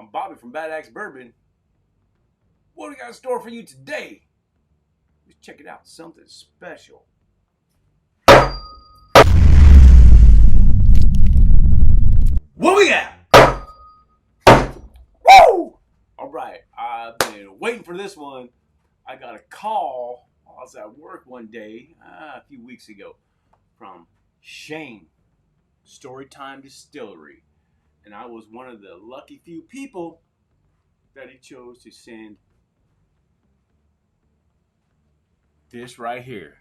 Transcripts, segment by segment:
I'm Bobby from Bad Axe Bourbon. What do we got in store for you today? Let's check it out. Something special. What we got? Woo! All right. I've been waiting for this one. I got a call. I was at work one day, a few weeks ago, from Shane, Storytime Distillery. And I was one of the lucky few people that he chose to send this right here.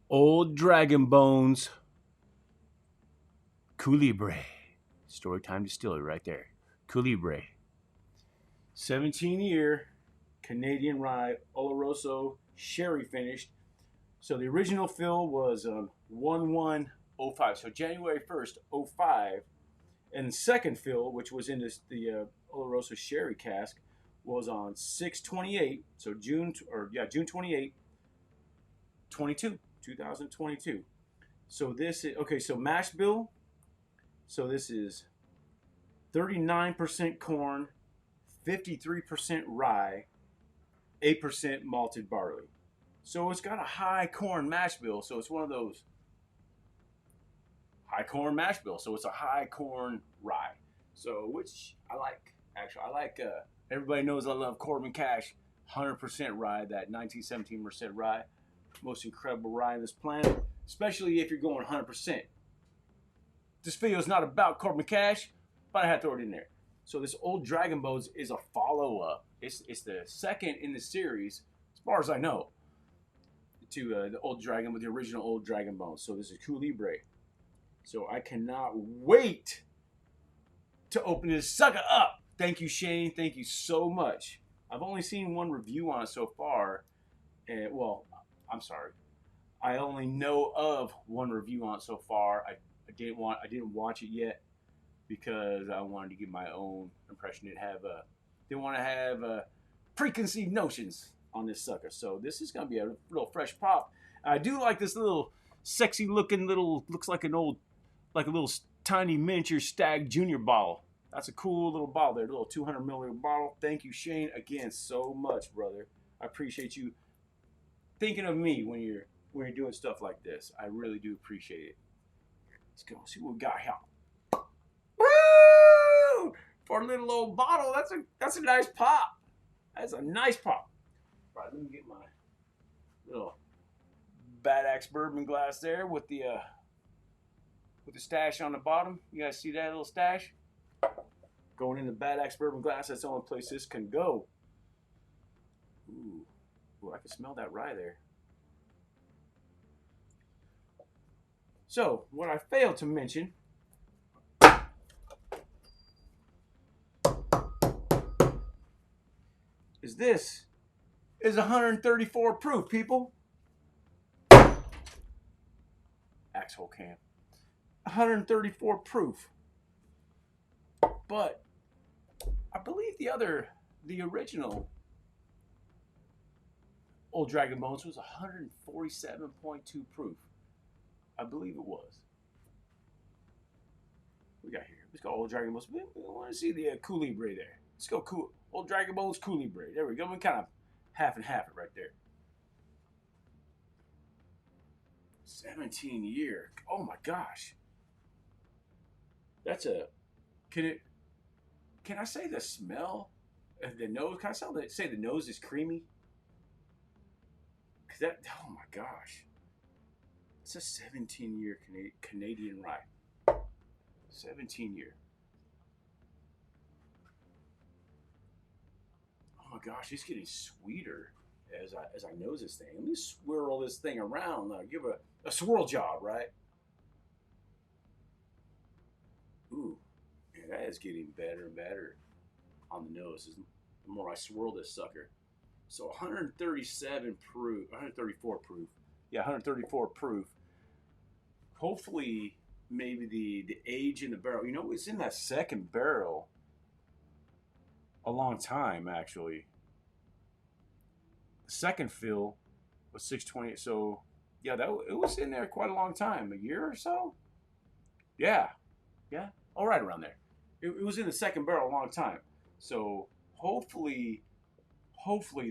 Old Dragon Bones CUÉLEBRE. Storytime Distillery right there. CUÉLEBRE. 17-year Canadian rye Oloroso sherry finished. So the original fill was 1105. So January 1st, 05. And the second fill, which was in the Oloroso sherry cask, was on 6/28. So June 28, 2022. So this is okay. So mash bill. So this is 39% corn, 53% rye, 8% malted barley. So it's got a high corn mash bill. So it's one of those high corn mash bill. So it's a high corn rye. So which I like. Actually, I like. Everybody knows I love Corbin Cash, 100% rye. That 1917% rye, most incredible rye on this planet. Especially if you're going 100%. This video is not about Corbin Cash, but I had to throw it in there. So this Old Dragon Bones is a follow-up. It's the second in the series, as far as I know, to the Old Dragon with the original Old Dragon Bones. So this is CUÉLEBRE. So I cannot wait to open this sucker up. Thank you, Shane. Thank you so much. I've only seen one review on it so far. And well, I'm sorry. I only know of one review on it so far. I didn't watch it yet because I wanted to give my own impression. Didn't want to have preconceived notions on this sucker. So this is gonna be a little fresh pop. I do like this little sexy looking looks like a little tiny miniature Stag Junior bottle. That's a cool little bottle there, a little 200 milliliter bottle. Thank you, Shane, again so much, brother. I appreciate you thinking of me when you're doing stuff like this. I really do appreciate it. Let's go see what we got here. Woo! For a little old bottle, that's a nice pop. That's a nice pop. All right, let me get my little Bad Axe Bourbon glass there with the stash on the bottom. You guys see that little stash? Going in the Bad Axe Bourbon glass, that's the only place this can go. Ooh, I can smell that rye there. So, what I failed to mention is this is 134 proof, people. Axhole can. 134 proof. But I believe the original Old Dragon Bones was 147.2 proof. I believe it was. What we got here? Let's go Old Dragon Bones. We want to see the CUÉLEBRE there. Let's go Old Dragon Bones CUÉLEBRE. There we go. We kind of half and half it right there. 17-year. Oh my gosh. That's a. Can I say the smell? The nose. Can I say the nose is creamy? Cause that. Oh my gosh. It's a 17-year Canadian rye. 17-year. Oh my gosh, it's getting sweeter as I nose this thing. Let me swirl this thing around. Give a swirl job, right? Ooh, man, that is getting better and better on the nose the more I swirl this sucker. So 137 proof, 134 proof. Yeah, 134 proof. Hopefully, maybe the age in the barrel. You know, it's in that second barrel a long time, actually. The second fill was 620. So, yeah, it was in there quite a long time. A year or so? Yeah. All right, around there. it was in the second barrel a long time. So hopefully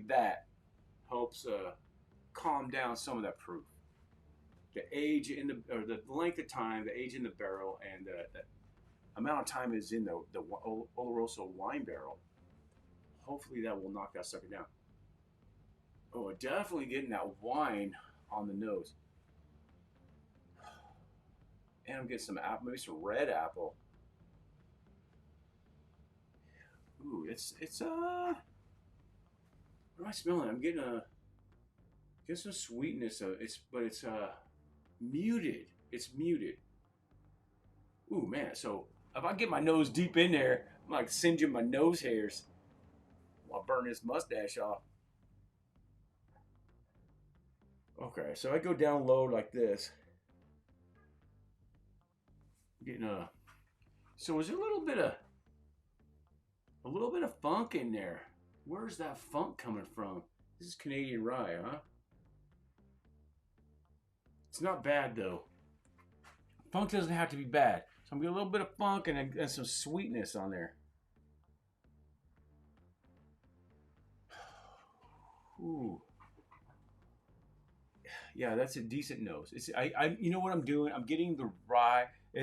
that helps calm down some of that proof. The age in the or the length of time, the age in the barrel, and the amount of time is in the Oloroso wine barrel. Hopefully that will knock that sucker down. Oh, definitely getting that wine on the nose. And I'm getting some apple, maybe some red apple. Ooh, it's what am I smelling? I'm getting some sweetness. It's muted. It's muted. Ooh man, so if I get my nose deep in there, I'm like singeing my nose hairs. I'll burn this mustache off. Okay, so I go down low like this. Getting a so there's a little bit of funk in there. Where's that funk coming from? This is Canadian rye, huh? It's not bad though. Funk doesn't have to be bad. So I'm getting a little bit of funk and some sweetness on there. Ooh. Yeah, that's a decent nose. It's I you know what I'm doing? I'm getting the rye. I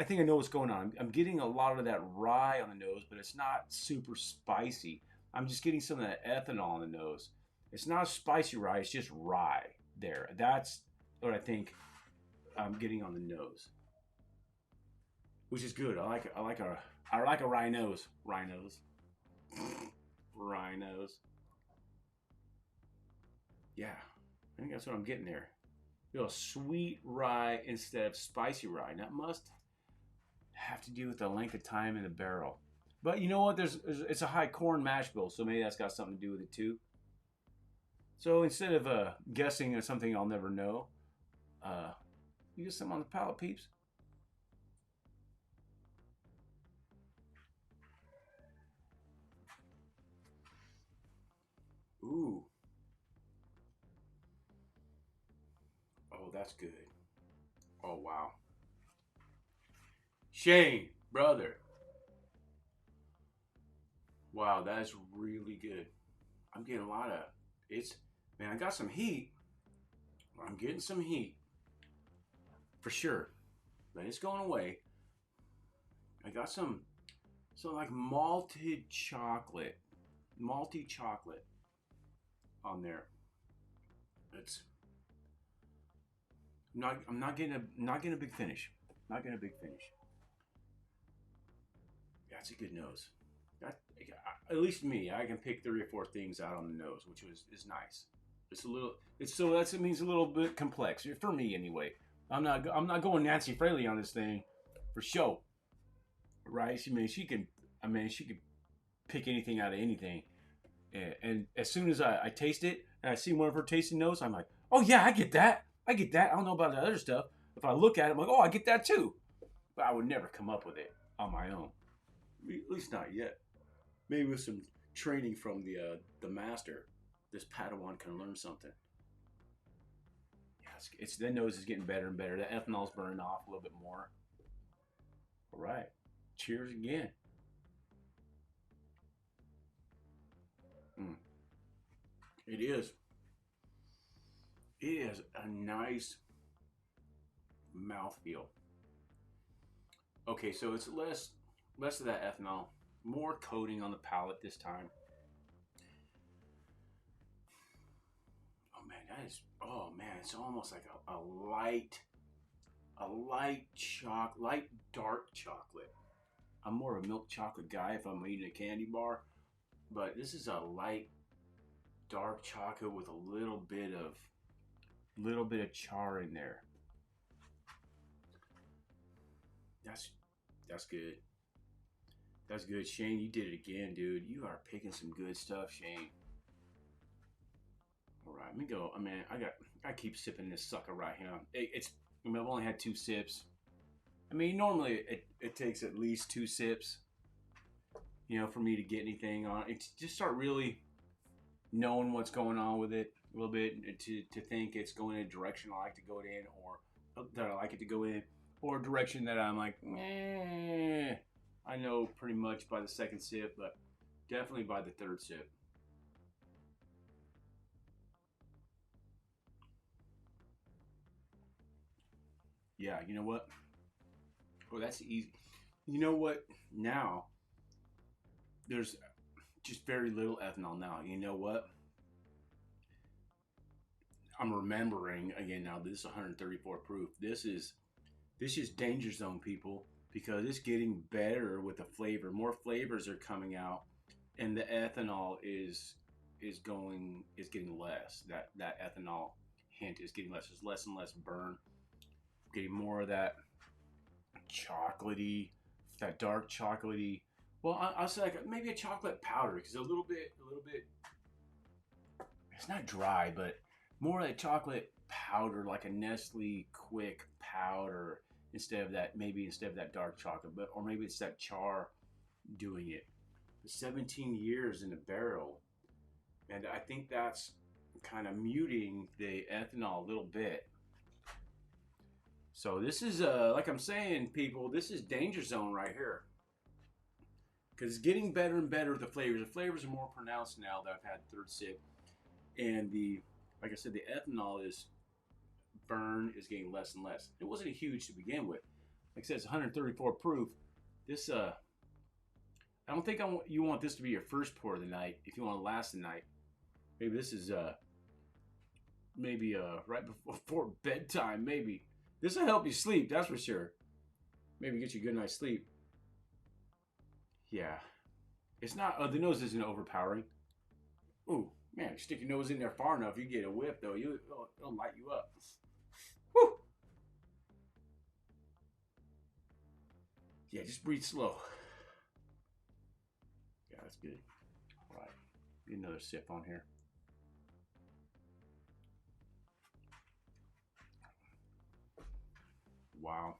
think I know what's going on. I'm getting a lot of that rye on the nose, but it's not super spicy. I'm just getting some of that ethanol on the nose. It's not spicy rye, it's just rye there. That's what I think I'm getting on the nose. Which is good. I like a rye nose. Rye nose. Rye nose. Yeah. I think that's what I'm getting there. A sweet rye instead of spicy rye. And that must have to do with the length of time in the barrel. But you know what? It's a high corn mash bill, so maybe that's got something to do with it too. So instead of guessing at something I'll never know, you get some on the palate, peeps. Ooh. Oh, that's good. Oh, wow. Shane, brother. Wow, that's really good. I'm getting a lot of man, I got some heat. I'm getting some heat. For sure. But it's going away. I got some like malted chocolate. Malty chocolate on there. It's I'm not getting a big finish. Not getting a big finish. Yeah, it's a good nose. That, at least me, I can pick 3 or 4 things out on the nose, which is nice. It's a little. It's so that's it means a little bit complex for me anyway. I'm not going Nancy Fraley on this thing for show, right? She can pick anything out of anything, and as soon as I taste it and I see one of her tasting notes, I'm like, oh yeah, I get that. I get that. I don't know about the other stuff. If I look at it, I'm like, oh, I get that too. But I would never come up with it on my own. At least not yet. Maybe with some training from the master, this Padawan can learn something. Yeah, it's the nose is getting better and better. The ethanol's burning off a little bit more. All right. Cheers again. Mm. It is. It is a nice mouthfeel. Okay, so it's less of that ethanol, more coating on the palate this time. Oh man, it's almost like a light dark chocolate. I'm more of a milk chocolate guy if I'm eating a candy bar, but this is a light dark chocolate with a little bit of char in there. That's good. That's good, Shane. You did it again, dude. You are picking some good stuff, Shane. All right, let me go. I keep sipping this sucker right here. I've only had 2 sips. Normally it takes at least 2 sips, for me to get anything on it. Just start really knowing what's going on with it a little bit, to think it's going in a direction I like to go in, or that I like it to go in. or a direction that I'm like, I know pretty much by the second sip, but definitely by the third sip. Yeah, you know what? Oh, that's easy. You know what? Now there's just very little ethanol now. You know what? I'm remembering again now. This is 134 proof. This is danger zone, people, because it's getting better with the flavor. More flavors are coming out, and the ethanol is getting less. That ethanol hint is getting less. There's less and less burn. Getting more of that chocolatey, that dark chocolatey. Well, I'll say like maybe a chocolate powder because a little bit. It's not dry, but more like chocolate powder, like a Nestle Quick powder instead of that dark chocolate, but or maybe it's that char doing it. 17 years in the barrel, and I think that's kind of muting the ethanol a little bit. So this is like I'm saying, people, this is danger zone right here because it's getting better and better with the flavors. The flavors are more pronounced now that I've had third sip, and the like I said, the ethanol is burn is getting less and less. It wasn't huge to begin with. Like I said, it's 134 proof. This I don't think you want this to be your first pour of the night. If you want to last the night, maybe this is maybe right before bedtime. Maybe this will help you sleep. That's for sure. Maybe get you a good night's sleep. Yeah, it's not. The nose isn't overpowering. Ooh, man, stick your nose in there far enough, you get a whiff though. It'll light you up. Woo! Yeah, just breathe slow. Yeah, that's good. All right, get another sip on here. Wow,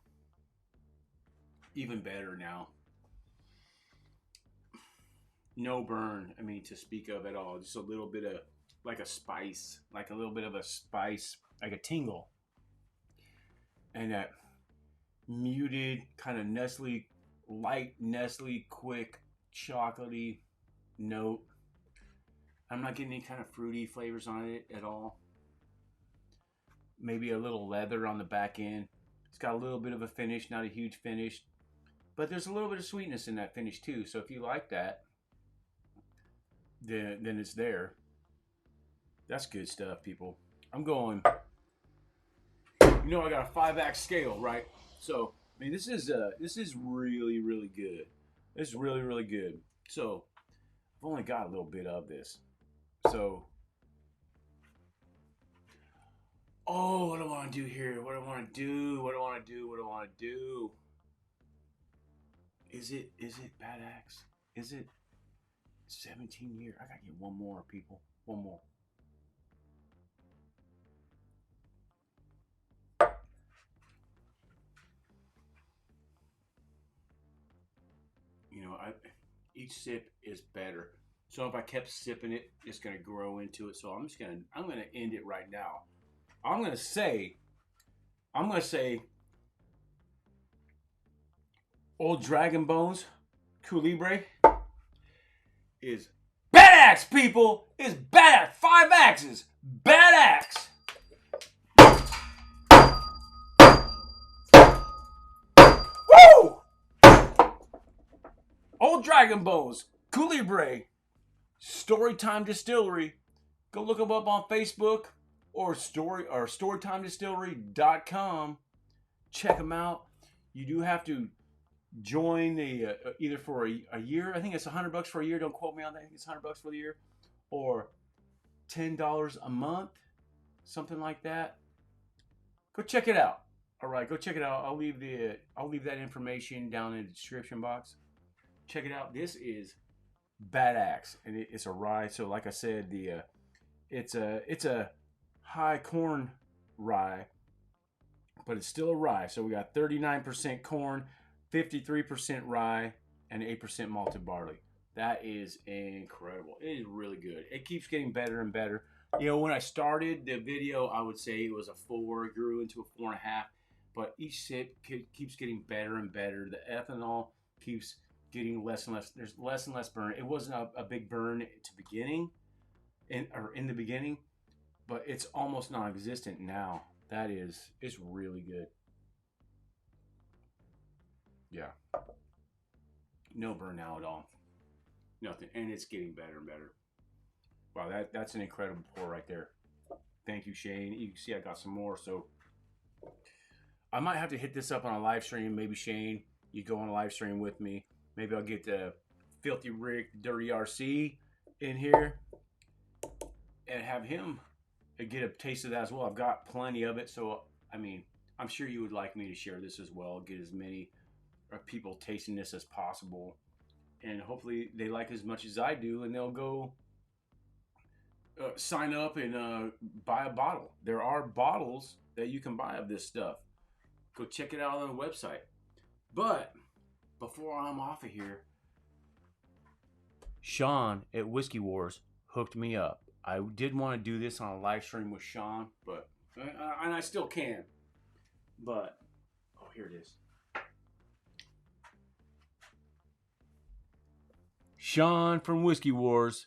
even better now. No burn. I mean, to speak of at all. Just a little bit of like a spice, like a little bit of a spice, like a tingle, and that muted kind of Nestle, light Nestle, quick, chocolatey note. I'm not getting any kind of fruity flavors on it at all. Maybe a little leather on the back end. It's got a little bit of a finish, not a huge finish, but there's a little bit of sweetness in that finish too. So if you like that, then it's there. That's good stuff, people. I'm going. You know, I got a 5-axe scale, right? So I mean, this is really really good. This is really really good. So I've only got a little bit of this. So oh, what do I want to do here? What do I want to do? What do I want to do? What do I want to do? Is it Bad Axe? Is it 17 year? I gotta get one more, people. One more. You know, each sip is better. So if I kept sipping it, it's gonna grow into it. So I'm gonna end it right now. I'm gonna say, Old Dragon Bones, CUÉLEBRE is Bad Axe, people. Is Bad Axe. 5 axes. Bad Axe. Woo! Old Dragon Bones, CUÉLEBRE, Storytime Distillery. Go look them up on Facebook or storytimedistillery.com. Check them out. You do have to join the either for a year. I think it's $100 for a year. Don't quote me on that. I think it's $100 for the year, or $10 a month, something like that. Go check it out. All right, go check it out. I'll leave that information down in the description box. Check it out. This is Bad Axe, and it's a rye. So, like I said, it's a high corn rye, but it's still a rye. So we got 39% corn, 53% rye, and 8% malted barley. That is incredible. It is really good. It keeps getting better and better. You know, when I started the video, I would say it was a 4, grew into a 4.5. but each sip keeps getting better and better. The ethanol keeps getting less and less. There's less and less burn. It wasn't a big burn to beginning, in the beginning, but it's almost non-existent now. It's really good. Yeah, no burn now at all. Nothing, and it's getting better and better. Wow, that's an incredible pour right there. Thank you, Shane. You can see I got some more, so I might have to hit this up on a live stream. Maybe Shane, you go on a live stream with me. Maybe I'll get the Filthy Rick, Dirty RC in here and have him get a taste of that as well. I've got plenty of it, so I mean, I'm sure you would like me to share this as well. Get as many people tasting this as possible, and hopefully they like it as much as I do, and they'll go sign up and buy a bottle. There are bottles that you can buy of this stuff. Go check it out on the website. But before I'm off of here, Sean at Whiskey Wars hooked me up. I did want to do this on a live stream with Sean, but and I still can. But oh, here it is. Sean from Whiskey Wars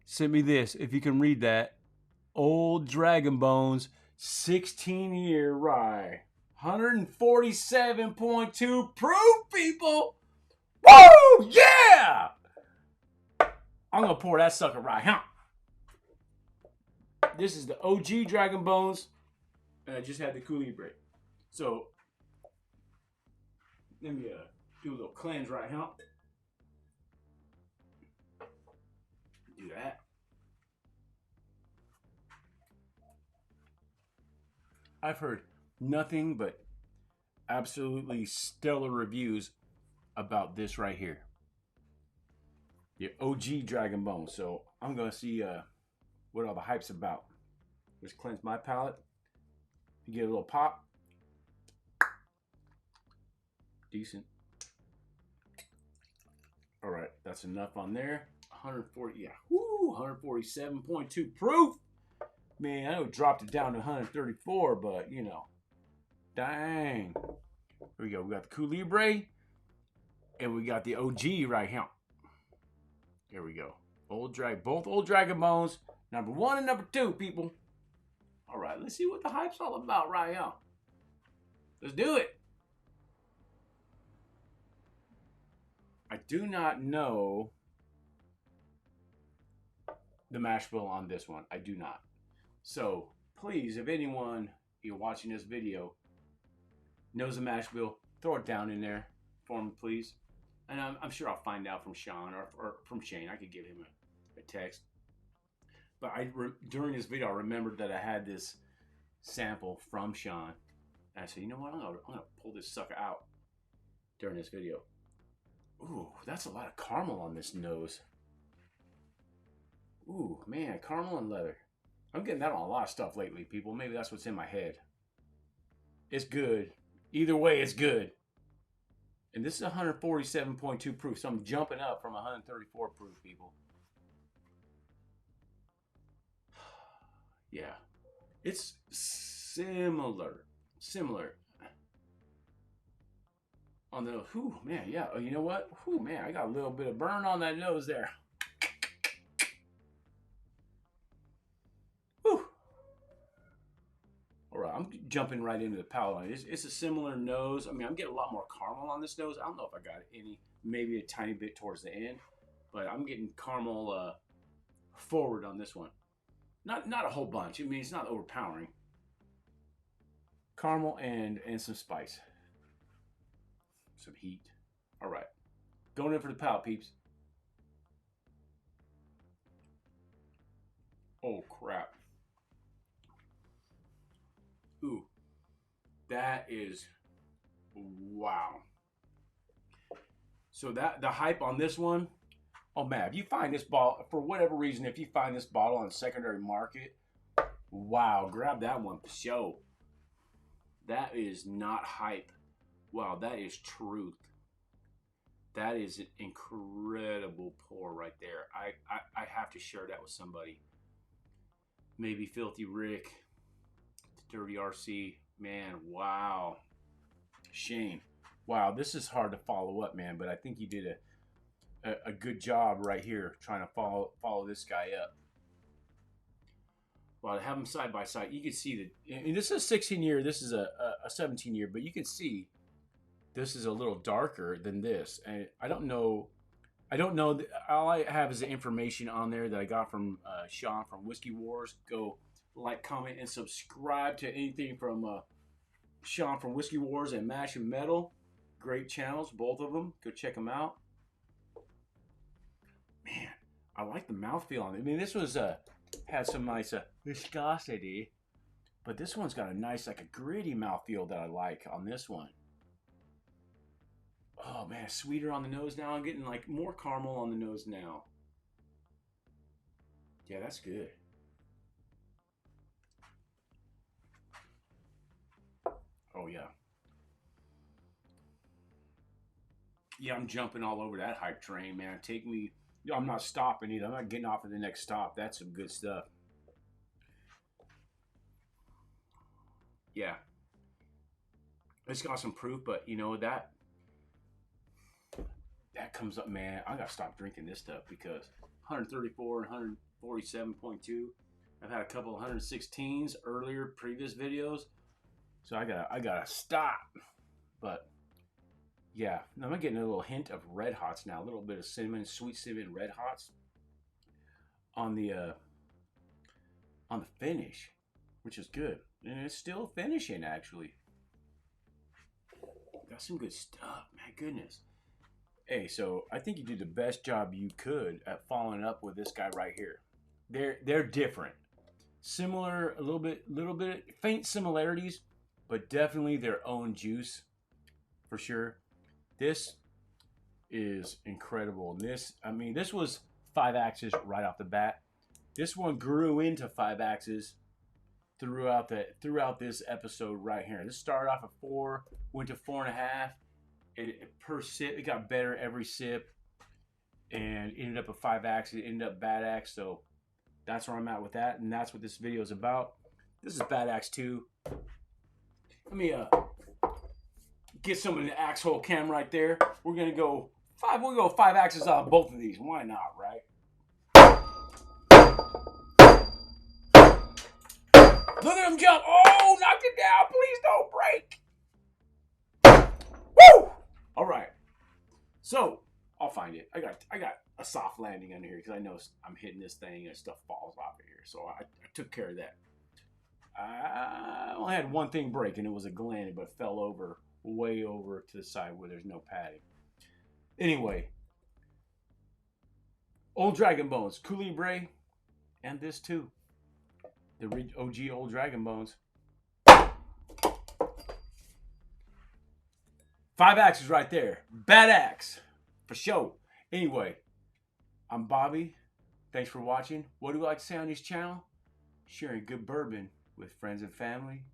sent me this. If you can read that, Old Dragon Bones 16-year rye, 147.2 proof, people. Woo! Yeah! I'm gonna pour that sucker right, huh? This is the OG Dragon Bones, and I just had the CUÉLEBRE. So let me do a little cleanse right, huh? Do that. I've heard nothing but absolutely stellar reviews about this right here. The OG Dragon Bone. So I'm gonna see what all the hype's about. Just cleanse my palate. You get a little pop. Decent. All right, that's enough on there. 140, yeah, woo, 147.2 proof. Man, I would dropped it down to 134, but you know, dang. Here we go. We got the CUÉLEBRE, and we got the OG right here. Here we go. Both Old Dragon Bones, number 1 and number 2, people. All right, let's see what the hype's all about right here. Let's do it. I do not know the mash bill on this one. I do not. So please, if anyone you're watching this video knows the mash bill, throw it down in there for me, please. And I'm sure I'll find out from Sean or from Shane. I could give him a text. But during this video, I remembered that I had this sample from Sean. And I said, you know what? I'm gonna pull this sucker out during this video. Ooh, that's a lot of caramel on this nose. Ooh, man, caramel and leather. I'm getting that on a lot of stuff lately, people. Maybe that's what's in my head. It's good. Either way, it's good. And this is 147.2 proof, so I'm jumping up from 134 proof, people. Yeah. It's similar. On the, whew, man, yeah. Oh, you know what? Whew, man, I got a little bit of burn on that nose there. Whew. All right, I'm jumping right into the palate. It's a similar nose. I mean, I'm getting a lot more caramel on this nose. I don't know if I got any, maybe a tiny bit towards the end, but I'm getting caramel forward on this one. Not a whole bunch. I mean, it's not overpowering. Caramel and some spice. Some heat. All right. Going in for the palate, peeps. Oh, crap. Ooh. That is, wow. So the hype on this one, oh man, if you find this bottle, for whatever reason, if you find this bottle on secondary market, wow, grab that one for show. That is not hype. Wow, that is truth. That is an incredible pour right there. I have to share that with somebody. Maybe Filthy Rick, Dirty RC. Man, wow. Shane. Wow, this is hard to follow up, man, but I think you did a good job right here trying to follow this guy up. Well, to have them side by side, you can see that. And this is a 16 year, this is a 17 year, but you can see this is a little darker than this. And I don't know. All I have is the information on there that I got from Sean from Whiskey Wars. Go like, comment, and subscribe to anything from Sean from Whiskey Wars and Mash and Metal. Great channels, both of them. Go check them out. Man, I like the mouthfeel on it. I mean, this was had some nice viscosity, but this one's got a nice, like a gritty mouthfeel that I like on this one. Oh man, sweeter on the nose now. I'm getting like more caramel on the nose now. Yeah, that's good. Oh yeah. Yeah, I'm jumping all over that hype train, man. Take me. I'm not stopping either. I'm not getting off at the next stop. That's some good stuff. Yeah. It's got some proof, but you know that comes up, man. I gotta stop drinking this stuff because 134 and 147.2. I've had a couple of 116s earlier, previous videos, so I gotta stop. But yeah, I'm getting a little hint of red hots now, a little bit of cinnamon, sweet cinnamon red hots on the finish, which is good, and it's still finishing actually. Got some good stuff, man. Goodness. Hey, so I think you did the best job you could at following up with this guy right here. They're different, similar, a little bit faint similarities, but definitely their own juice for sure. This is incredible. And this, I mean, this was 5 axes right off the bat. This one grew into 5 axes throughout this episode right here. This started off at 4, went to 4.5. Per sip, it got better every sip, and ended up a 5 axe. It ended up Bad Axe. So that's where I'm at with that, and that's what this video is about. This is Bad Axe 2. Let me get some in the axe hole cam right there. We're gonna go 5. We'll go 5 axes on both of these. Why not, right? Look at him jump! Oh, knocked it down! Please don't break. Woo! All right, so I'll find it. I got a soft landing under here because I know I'm hitting this thing and stuff falls off of here. So I took care of that. I only had one thing break, and it was a gland, but it fell over, way over to the side where there's no padding. Anyway, Old Dragon Bones, CUÉLEBRE, and this too. The OG Old Dragon Bones. 5 axes right there. Bad Axe. For sure. Anyway, I'm Bobby. Thanks for watching. What do I like to say on this channel? Sharing good bourbon with friends and family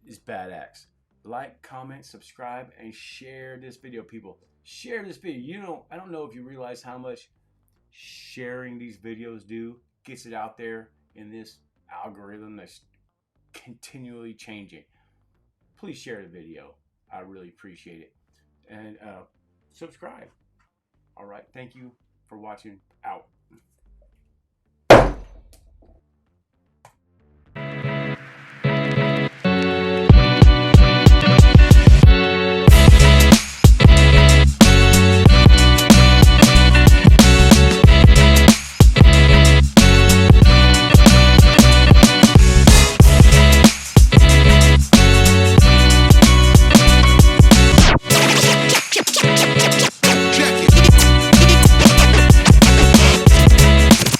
is Bad Axe. Like, comment, subscribe, and share this video, people. Share this video. I don't know if you realize how much sharing these videos gets it out there in this algorithm that's continually changing. Please share the video. I really appreciate it. And subscribe. All right. Thank you for watching. Out.